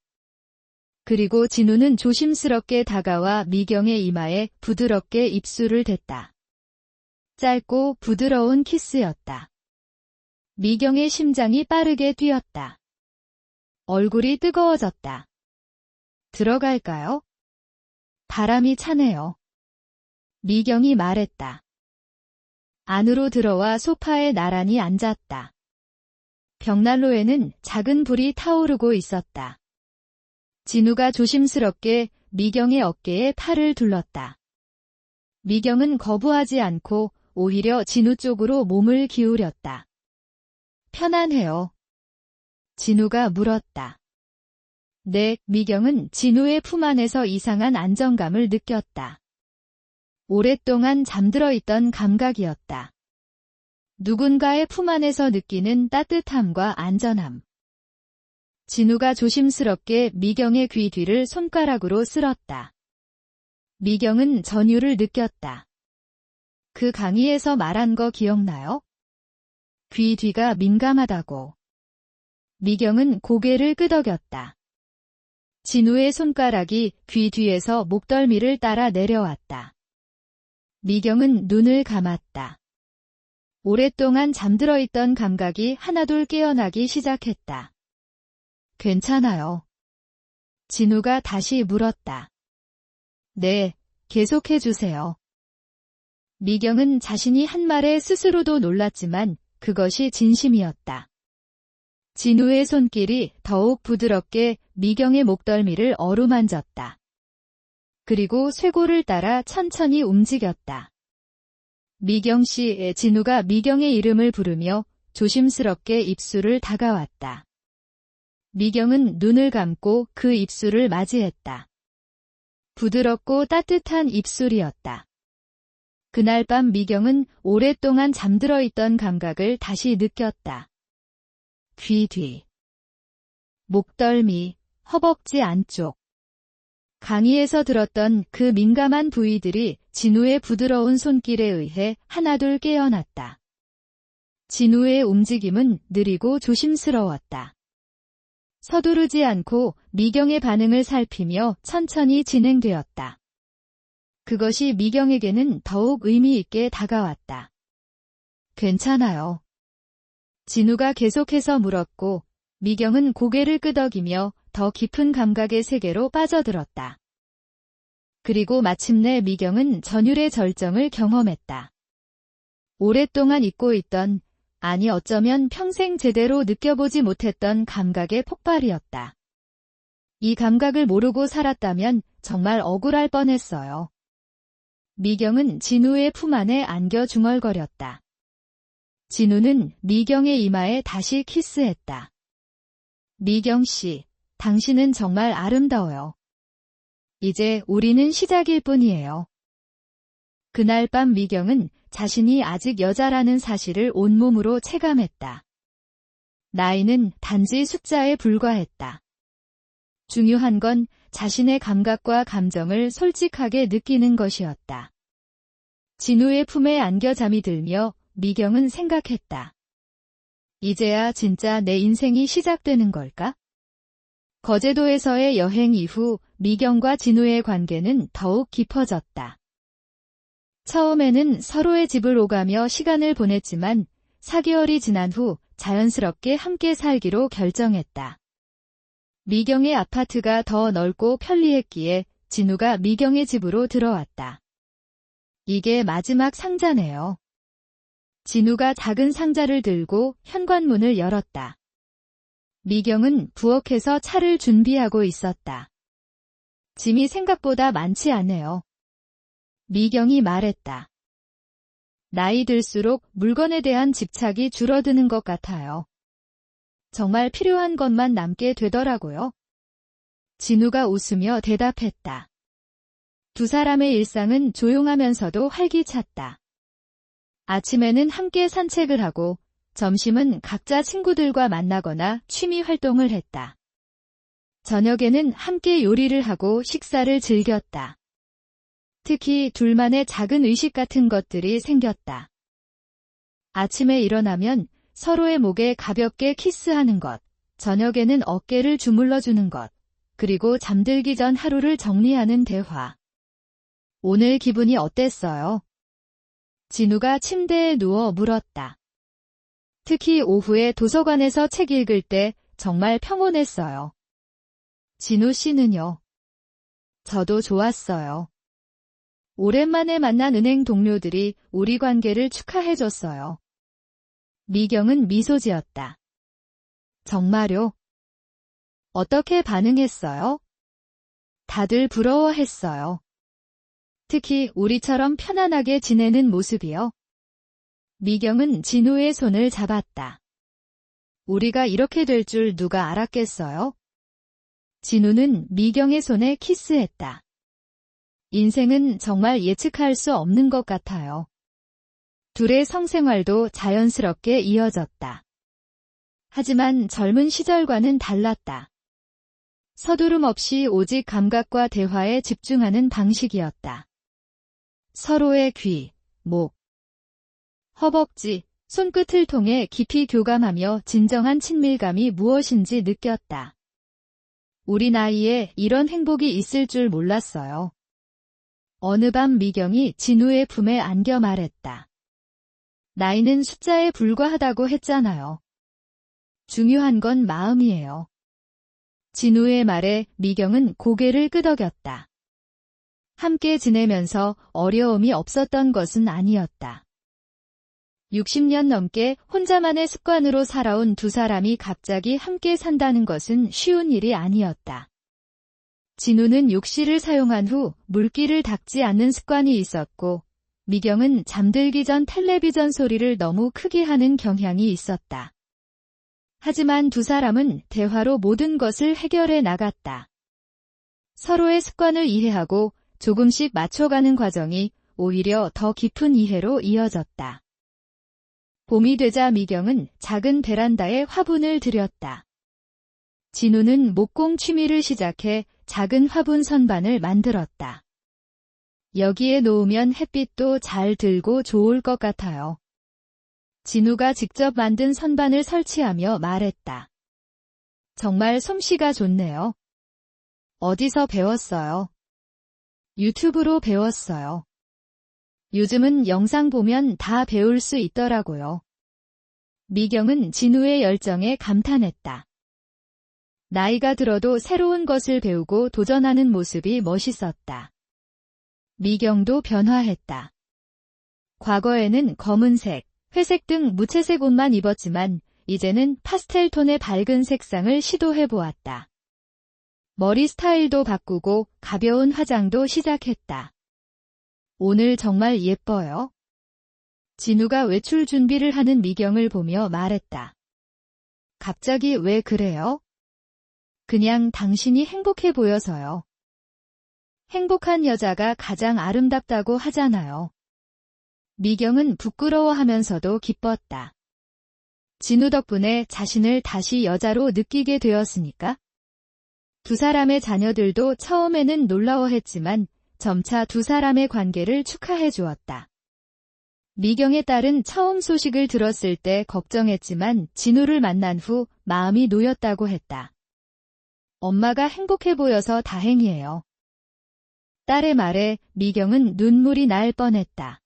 그리고 진우는 조심스럽게 다가와 미경의 이마에 부드럽게 입술을 댔다. 짧고 부드러운 키스였다. 미경의 심장이 빠르게 뛰었다. 얼굴이 뜨거워졌다. 들어갈까요? 바람이 차네요. 미경이 말했다. 안으로 들어와 소파에 나란히 앉았다. 벽난로에는 작은 불이 타오르고 있었다. 진우가 조심스럽게 미경의 어깨에 팔을 둘렀다. 미경은 거부하지 않고 오히려 진우 쪽으로 몸을 기울였다. 편안해요. 진우가 물었다. 네, 미경은 진우의 품 안에서 이상한 안정감을 느꼈다. 오랫동안 잠들어 있던 감각이었다. 누군가의 품 안에서 느끼는 따뜻함과 안전함. 진우가 조심스럽게 미경의 귀 뒤를 손가락으로 쓸었다. 미경은 전율을 느꼈다. 그 강의에서 말한 거 기억나요? 귀 뒤가 민감하다고. 미경은 고개를 끄덕였다. 진우의 손가락이 귀 뒤에서 목덜미를 따라 내려왔다. 미경은 눈을 감았다. 오랫동안 잠들어 있던 감각이 하나둘 깨어나기 시작했다. 괜찮아요. 진우가 다시 물었다. 네, 계속해주세요. 미경은 자신이 한 말에 스스로도 놀랐지만 그것이 진심이었다. 진우의 손길이 더욱 부드럽게 미경의 목덜미를 어루만졌다. 그리고 쇄골을 따라 천천히 움직였다. 미경 씨, 진우가 미경의 이름을 부르며 조심스럽게 입술을 다가왔다. 미경은 눈을 감고 그 입술을 맞이했다. 부드럽고 따뜻한 입술이었다. 그날 밤 미경은 오랫동안 잠들어 있던 감각을 다시 느꼈다. 귀 뒤, 목덜미, 허벅지 안쪽. 강의에서 들었던 그 민감한 부위들이 진우의 부드러운 손길에 의해 하나둘 깨어났다. 진우의 움직임은 느리고 조심스러웠다. 서두르지 않고 미경의 반응을 살피며 천천히 진행되었다. 그것이 미경에게는 더욱 의미 있게 다가왔다. 괜찮아요. 진우가 계속해서 물었고 미경은 고개를 끄덕이며 더 깊은 감각의 세계로 빠져들었다. 그리고 마침내 미경은 전율의 절정을 경험했다. 오랫동안 잊고 있던, 아니 어쩌면 평생 제대로 느껴보지 못했던 감각의 폭발이었다. 이 감각을 모르고 살았다면 정말 억울할 뻔했어요. 미경은 진우의 품 안에 안겨 중얼거렸다. 진우는 미경의 이마에 다시 키스했다. 미경 씨, 당신은 정말 아름다워요. 이제 우리는 시작일 뿐이에요. 그날 밤 미경은 자신이 아직 여자라는 사실을 온몸으로 체감했다. 나이는 단지 숫자에 불과했다. 중요한 건 자신의 감각과 감정을 솔직하게 느끼는 것이었다. 진우의 품에 안겨 잠이 들며 미경은 생각했다. 이제야 진짜 내 인생이 시작되는 걸까? 거제도에서의 여행 이후 미경과 진우의 관계는 더욱 깊어졌다. 처음에는 서로의 집을 오가며 시간을 보냈지만 4개월이 지난 후 자연스럽게 함께 살기로 결정했다. 미경의 아파트가 더 넓고 편리했기에 진우가 미경의 집으로 들어왔다. 이게 마지막 상자네요. 진우가 작은 상자를 들고 현관문을 열었다. 미경은 부엌에서 차를 준비하고 있었다. 짐이 생각보다 많지 않네요. 미경이 말했다. 나이 들수록 물건에 대한 집착이 줄어드는 것 같아요. 정말 필요한 것만 남게 되더라고요. 진우가 웃으며 대답했다. 두 사람의 일상은 조용하면서도 활기찼다. 아침에는 함께 산책을 하고 점심은 각자 친구들과 만나거나 취미 활동을 했다. 저녁에는 함께 요리를 하고 식사를 즐겼다. 특히 둘만의 작은 의식 같은 것들이 생겼다. 아침에 일어나면 서로의 목에 가볍게 키스하는 것, 저녁에는 어깨를 주물러주는 것, 그리고 잠들기 전 하루를 정리하는 대화. 오늘 기분이 어땠어요? 진우가 침대에 누워 물었다. 특히 오후에 도서관에서 책 읽을 때 정말 평온했어요. 진우 씨는요? 저도 좋았어요. 오랜만에 만난 은행 동료들이 우리 관계를 축하해줬어요. 미경은 미소 지었다. 정말요? 어떻게 반응했어요? 다들 부러워했어요. 특히 우리처럼 편안하게 지내는 모습이요. 미경은 진우의 손을 잡았다. 우리가 이렇게 될 줄 누가 알았겠어요? 진우는 미경의 손에 키스했다. 인생은 정말 예측할 수 없는 것 같아요. 둘의 성생활도 자연스럽게 이어졌다. 하지만 젊은 시절과는 달랐다. 서두름 없이 오직 감각과 대화에 집중하는 방식이었다. 서로의 귀, 목, 허벅지, 손끝을 통해 깊이 교감하며 진정한 친밀감이 무엇인지 느꼈다. 우리 나이에 이런 행복이 있을 줄 몰랐어요. 어느 밤 미경이 진우의 품에 안겨 말했다. 나이는 숫자에 불과하다고 했잖아요. 중요한 건 마음이에요. 진우의 말에 미경은 고개를 끄덕였다. 함께 지내면서 어려움이 없었던 것은 아니었다. 60년 넘게 혼자만의 습관으로 살아온 두 사람이 갑자기 함께 산다는 것은 쉬운 일이 아니었다. 진우는 욕실을 사용한 후 물기를 닦지 않는 습관이 있었고, 미경은 잠들기 전 텔레비전 소리를 너무 크게 하는 경향이 있었다. 하지만 두 사람은 대화로 모든 것을 해결해 나갔다. 서로의 습관을 이해하고 조금씩 맞춰가는 과정이 오히려 더 깊은 이해로 이어졌다. 봄이 되자 미경은 작은 베란다에 화분을 들였다. 진우는 목공 취미를 시작해 작은 화분 선반을 만들었다. 여기에 놓으면 햇빛도 잘 들고 좋을 것 같아요. 진우가 직접 만든 선반을 설치하며 말했다. 정말 솜씨가 좋네요. 어디서 배웠어요? 유튜브로 배웠어요. 요즘은 영상 보면 다 배울 수 있더라고요. 미경은 진우의 열정에 감탄했다. 나이가 들어도 새로운 것을 배우고 도전하는 모습이 멋있었다. 미경도 변화했다. 과거에는 검은색, 회색 등 무채색 옷만 입었지만 이제는 파스텔 톤의 밝은 색상을 시도해보았다. 머리 스타일도 바꾸고 가벼운 화장도 시작했다. 오늘 정말 예뻐요. 진우가 외출 준비를 하는 미경을 보며 말했다. 갑자기 왜 그래요? 그냥 당신이 행복해 보여서요. 행복한 여자가 가장 아름답다고 하잖아요. 미경은 부끄러워하면서도 기뻤다. 진우 덕분에 자신을 다시 여자로 느끼게 되었으니까. 두 사람의 자녀들도 처음에는 놀라워했지만 점차 두 사람의 관계를 축하해 주었다. 미경의 딸은 처음 소식을 들었을 때 걱정했지만 진우를 만난 후 마음이 놓였다고 했다. 엄마가 행복해 보여서 다행이에요. 딸의 말에 미경은 눈물이 날 뻔했다.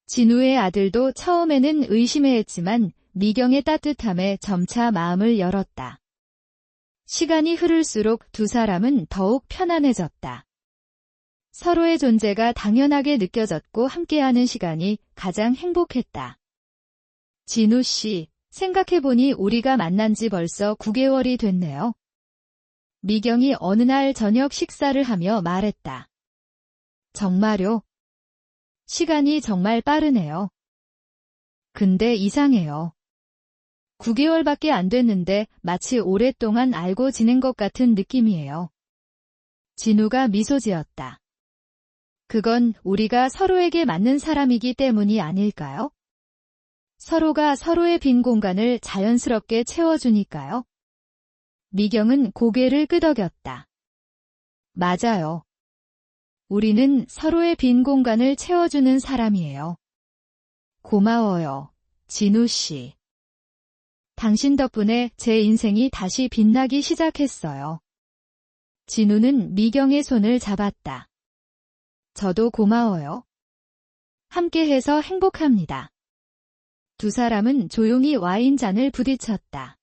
진우의 아들도 처음에는 의심해했지만 미경의 따뜻함에 점차 마음을 열었다. 시간이 흐를수록 두 사람은 더욱 편안해졌다. 서로의 존재가 당연하게 느껴졌고 함께하는 시간이 가장 행복했다. 진우 씨, 생각해보니 우리가 만난 지 벌써 9개월이 됐네요. 미경이 어느 날 저녁 식사를 하며 말했다. 정말요? 시간이 정말 빠르네요. 근데 이상해요. 9개월밖에 안 됐는데 마치 오랫동안 알고 지낸 것 같은 느낌이에요. 진우가 미소 지었다. 그건 우리가 서로에게 맞는 사람이기 때문이 아닐까요? 서로가 서로의 빈 공간을 자연스럽게 채워주니까요. 미경은 고개를 끄덕였다. 맞아요. 우리는 서로의 빈 공간을 채워주는 사람이에요. 고마워요, 진우 씨. 당신 덕분에 제 인생이 다시 빛나기 시작했어요. 진우는 미경의 손을 잡았다. 저도 고마워요. 함께해서 행복합니다. 두 사람은 조용히 와인잔을 부딪혔다.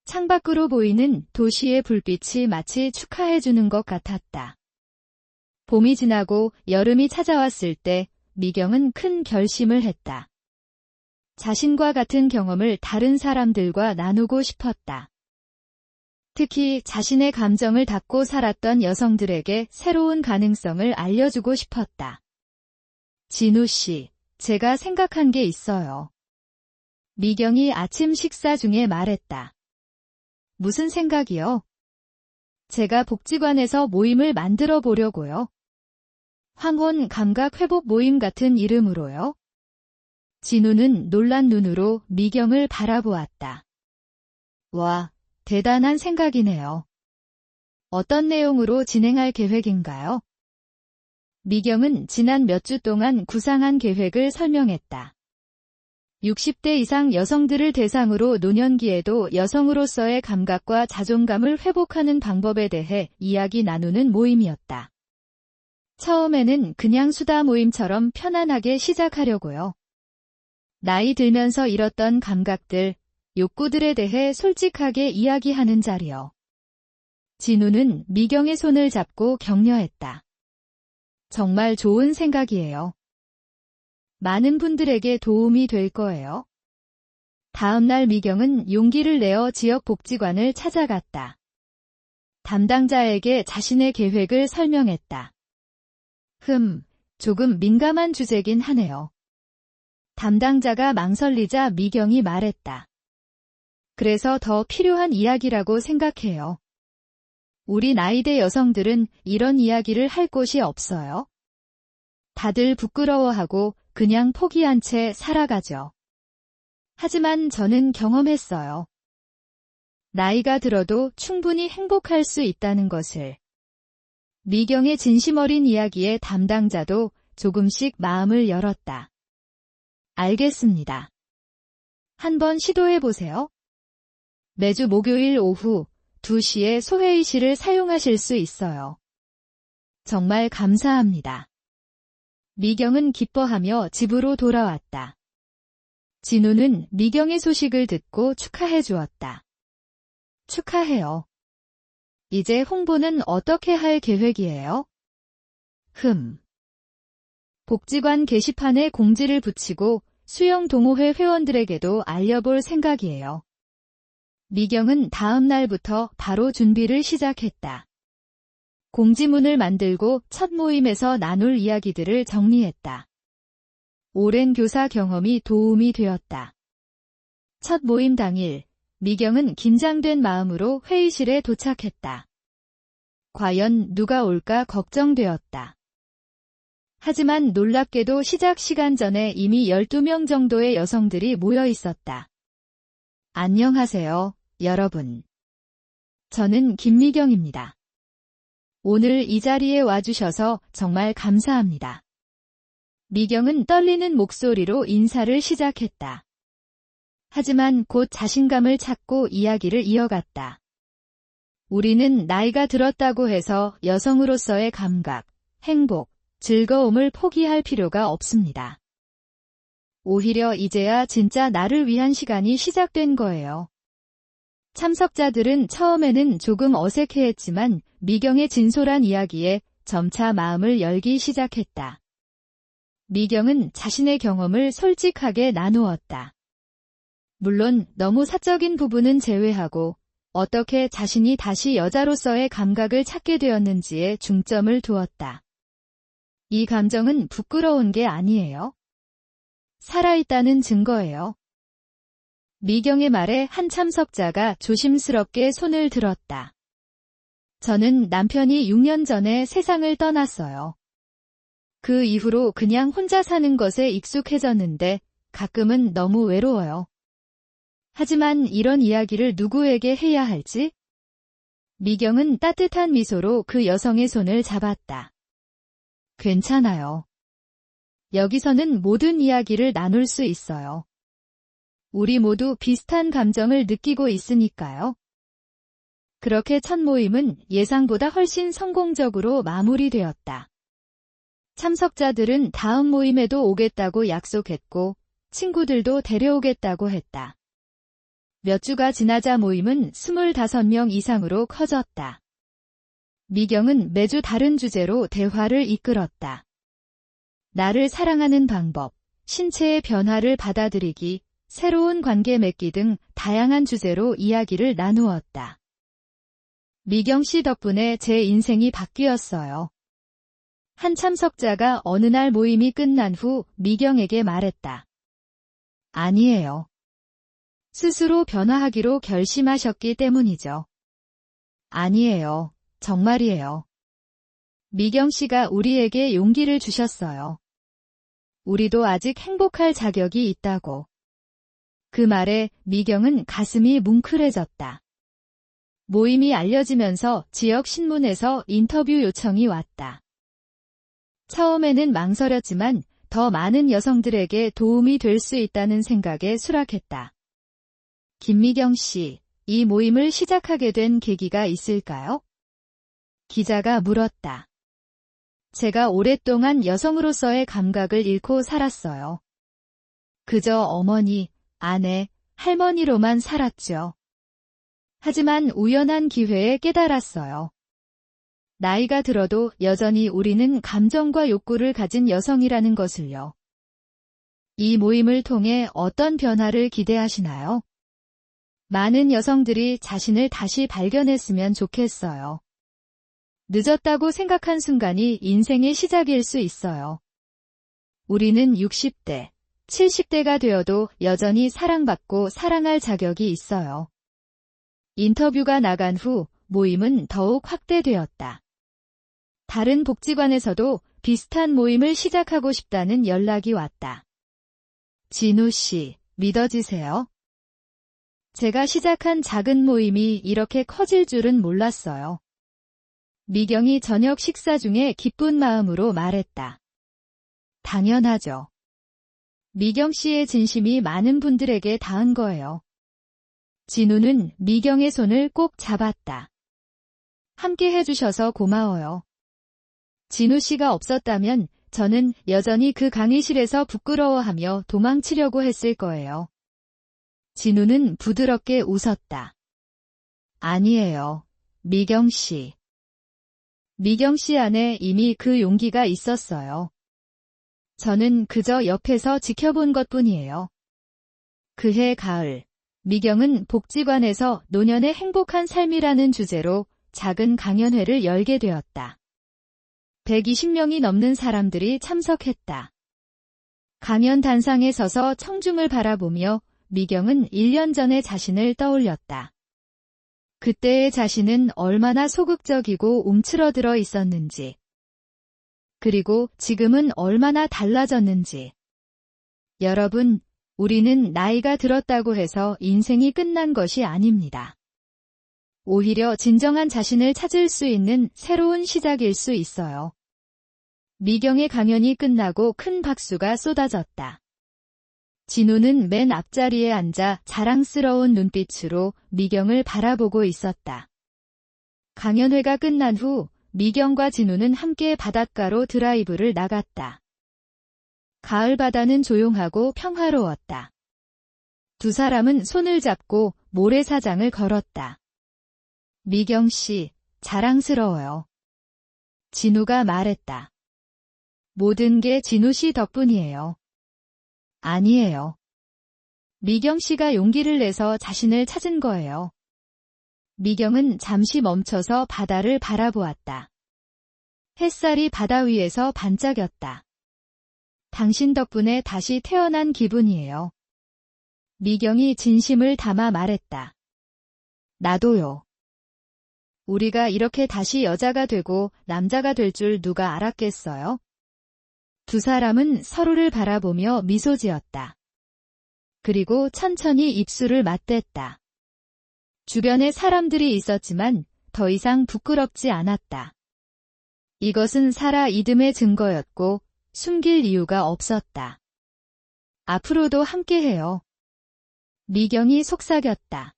창밖으로 보이는 도시의 불빛이 마치 축하해주는 것 같았다. 봄이 지나고 여름이 찾아왔을 때 미경은 큰 결심을 했다. 자신과 같은 경험을 다른 사람들과 나누고 싶었다. 특히 자신의 감정을 닫고 살았던 여성들에게 새로운 가능성을 알려주고 싶었다. 진우 씨, 제가 생각한 게 있어요. 미경이 아침 식사 중에 말했다. 무슨 생각이요? 제가 복지관에서 모임을 만들어 보려고요. 황혼 감각 회복 모임 같은 이름으로요. 진우는 놀란 눈으로 미경을 바라보았다. 와, 대단한 생각이네요. 어떤 내용으로 진행할 계획인가요? 미경은 지난 몇 주 동안 구상한 계획을 설명했다. 60대 이상 여성들을 대상으로 노년기에도 여성으로서의 감각과 자존감을 회복하는 방법에 대해 이야기 나누는 모임이었다. 처음에는 그냥 수다 모임처럼 편안하게 시작하려고요. 나이 들면서 잃었던 감각들, 욕구들에 대해 솔직하게 이야기하는 자리요. 진우는 미경의 손을 잡고 격려했다. 정말 좋은 생각이에요. 많은 분들에게 도움이 될 거예요. 다음날 미경은 용기를 내어 지역 복지관을 찾아갔다. 담당자에게 자신의 계획을 설명했다. 조금 민감한 주제긴 하네요. 담당자가 망설이자 미경이 말했다. 그래서 더 필요한 이야기라고 생각해요. 우리 나이대 여성들은 이런 이야기를 할 곳이 없어요. 다들 부끄러워하고 그냥 포기한 채 살아가죠. 하지만 저는 경험했어요. 나이가 들어도 충분히 행복할 수 있다는 것을. 미경의 진심 어린 이야기에 담당자도 조금씩 마음을 열었다. 알겠습니다. 한번 시도해보세요. 매주 목요일 오후 2시에 소회의실을 사용하실 수 있어요. 정말 감사합니다. 미경은 기뻐하며 집으로 돌아왔다. 진우는 미경의 소식을 듣고 축하해 주었다. 축하해요. 이제 홍보는 어떻게 할 계획이에요? 복지관 게시판에 공지를 붙이고 수영 동호회 회원들에게도 알려볼 생각이에요. 미경은 다음 날부터 바로 준비를 시작했다. 공지문을 만들고 첫 모임에서 나눌 이야기들을 정리했다. 오랜 교사 경험이 도움이 되었다. 첫 모임 당일, 미경은 긴장된 마음으로 회의실에 도착했다. 과연 누가 올까 걱정되었다. 하지만 놀랍게도 시작 시간 전에 이미 12명 정도의 여성들이 모여 있었다. 안녕하세요, 여러분. 저는 김미경입니다. 오늘 이 자리에 와주셔서 정말 감사합니다. 미경은 떨리는 목소리로 인사를 시작했다. 하지만 곧 자신감을 찾고 이야기를 이어갔다. 우리는 나이가 들었다고 해서 여성으로서의 감각, 행복, 즐거움을 포기할 필요가 없습니다. 오히려 이제야 진짜 나를 위한 시간이 시작된 거예요. 참석자들은 처음에는 조금 어색해했지만 미경의 진솔한 이야기에 점차 마음을 열기 시작했다. 미경은 자신의 경험을 솔직하게 나누었다. 물론 너무 사적인 부분은 제외하고 어떻게 자신이 다시 여자로서의 감각을 찾게 되었는지에 중점을 두었다. 이 감정은 부끄러운 게 아니에요. 살아있다는 증거예요. 미경의 말에 한 참석자가 조심스럽게 손을 들었다. 저는 남편이 6년 전에 세상을 떠났어요. 그 이후로 그냥 혼자 사는 것에 익숙해졌는데 가끔은 너무 외로워요. 하지만 이런 이야기를 누구에게 해야 할지? 미경은 따뜻한 미소로 그 여성의 손을 잡았다. 괜찮아요. 여기서는 모든 이야기를 나눌 수 있어요. 우리 모두 비슷한 감정을 느끼고 있으니까요. 그렇게 첫 모임은 예상보다 훨씬 성공적으로 마무리되었다. 참석자들은 다음 모임에도 오겠다고 약속했고 친구들도 데려오겠다고 했다. 몇 주가 지나자 모임은 25명 이상으로 커졌다. 미경은 매주 다른 주제로 대화를 이끌었다. 나를 사랑하는 방법, 신체의 변화를 받아들이기, 새로운 관계 맺기 등 다양한 주제로 이야기를 나누었다. 미경 씨 덕분에 제 인생이 바뀌었어요. 한 참석자가 어느 날 모임이 끝난 후 미경에게 말했다. 아니에요. 스스로 변화하기로 결심하셨기 때문이죠. 아니에요. 정말이에요. 미경 씨가 우리에게 용기를 주셨어요. 우리도 아직 행복할 자격이 있다고. 그 말에 미경은 가슴이 뭉클해졌다. 모임이 알려지면서 지역 신문에서 인터뷰 요청이 왔다. 처음에는 망설였지만 더 많은 여성들에게 도움이 될 수 있다는 생각에 수락했다. 김미경 씨, 이 모임을 시작하게 된 계기가 있을까요? 기자가 물었다. 제가 오랫동안 여성으로서의 감각을 잃고 살았어요. 그저 어머니, 아내, 할머니로만 살았죠. 하지만 우연한 기회에 깨달았어요. 나이가 들어도 여전히 우리는 감정과 욕구를 가진 여성이라는 것을요. 이 모임을 통해 어떤 변화를 기대하시나요? 많은 여성들이 자신을 다시 발견했으면 좋겠어요. 늦었다고 생각한 순간이 인생의 시작일 수 있어요. 우리는 60대, 70대가 되어도 여전히 사랑받고 사랑할 자격이 있어요. 인터뷰가 나간 후 모임은 더욱 확대되었다. 다른 복지관에서도 비슷한 모임을 시작하고 싶다는 연락이 왔다. 진우 씨, 믿어지세요? 제가 시작한 작은 모임이 이렇게 커질 줄은 몰랐어요. 미경이 저녁 식사 중에 기쁜 마음으로 말했다. 당연하죠. 미경 씨의 진심이 많은 분들에게 닿은 거예요. 진우는 미경의 손을 꼭 잡았다. 함께 해주셔서 고마워요. 진우 씨가 없었다면 저는 여전히 그 강의실에서 부끄러워하며 도망치려고 했을 거예요. 진우는 부드럽게 웃었다. 아니에요, 미경 씨. 미경 씨 안에 이미 그 용기가 있었어요. 저는 그저 옆에서 지켜본 것뿐이에요. 그해 가을, 미경은 복지관에서 노년의 행복한 삶이라는 주제로 작은 강연회를 열게 되었다. 120명이 넘는 사람들이 참석했다. 강연 단상에 서서 청중을 바라보며 미경은 1년 전의 자신을 떠올렸다. 그때의 자신은 얼마나 소극적이고 움츠러들어 있었는지, 그리고 지금은 얼마나 달라졌는지. 여러분, 우리는 나이가 들었다고 해서 인생이 끝난 것이 아닙니다. 오히려 진정한 자신을 찾을 수 있는 새로운 시작일 수 있어요. 미경의 강연이 끝나고 큰 박수가 쏟아졌다. 진우는 맨 앞자리에 앉아 자랑스러운 눈빛으로 미경을 바라보고 있었다. 강연회가 끝난 후 미경과 진우는 함께 바닷가로 드라이브를 나갔다. 가을 바다는 조용하고 평화로웠다. 두 사람은 손을 잡고 모래사장을 걸었다. 미경 씨, 자랑스러워요. 진우가 말했다. 모든 게 진우 씨 덕분이에요. 아니에요. 미경 씨가 용기를 내서 자신을 찾은 거예요. 미경은 잠시 멈춰서 바다를 바라보았다. 햇살이 바다 위에서 반짝였다. 당신 덕분에 다시 태어난 기분이에요. 미경이 진심을 담아 말했다. 나도요. 우리가 이렇게 다시 여자가 되고 남자가 될 줄 누가 알았겠어요? 두 사람은 서로를 바라보며 미소 지었다. 그리고 천천히 입술을 맞댔다. 주변에 사람들이 있었지만 더 이상 부끄럽지 않았다. 이것은 살아 있음의 증거였고 숨길 이유가 없었다. 앞으로도 함께해요. 미경이 속삭였다.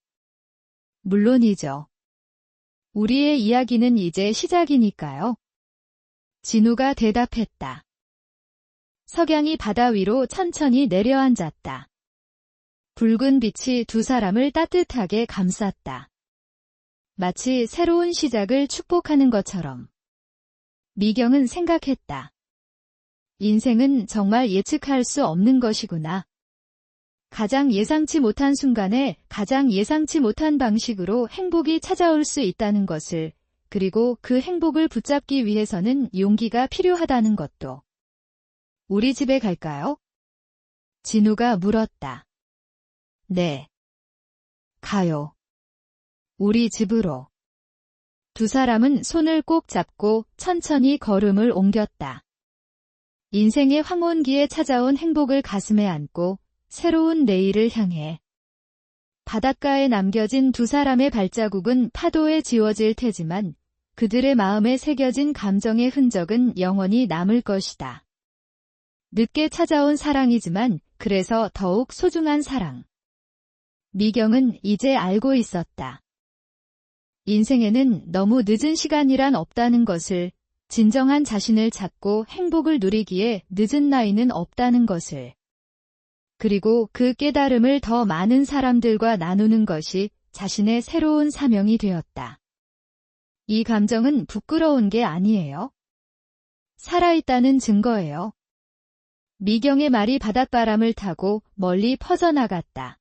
물론이죠. 우리의 이야기는 이제 시작이니까요. 진우가 대답했다. 석양이 바다 위로 천천히 내려앉았다. 붉은 빛이 두 사람을 따뜻하게 감쌌다. 마치 새로운 시작을 축복하는 것처럼. 미경은 생각했다. 인생은 정말 예측할 수 없는 것이구나. 가장 예상치 못한 순간에 가장 예상치 못한 방식으로 행복이 찾아올 수 있다는 것을, 그리고 그 행복을 붙잡기 위해서는 용기가 필요하다는 것도. 우리 집에 갈까요? 진우가 물었다. 네. 가요. 우리 집으로. 두 사람은 손을 꼭 잡고 천천히 걸음을 옮겼다. 인생의 황혼기에 찾아온 행복을 가슴에 안고 새로운 내일을 향해. 바닷가에 남겨진 두 사람의 발자국은 파도에 지워질 테지만 그들의 마음에 새겨진 감정의 흔적은 영원히 남을 것이다. 늦게 찾아온 사랑이지만 그래서 더욱 소중한 사랑. 미경은 이제 알고 있었다. 인생에는 너무 늦은 시간이란 없다는 것을, 진정한 자신을 찾고 행복을 누리기에 늦은 나이는 없다는 것을. 그리고 그 깨달음을 더 많은 사람들과 나누는 것이 자신의 새로운 사명이 되었다. 이 감정은 부끄러운 게 아니에요. 살아있다는 증거예요. 미경의 말이 바닷바람을 타고 멀리 퍼져나갔다.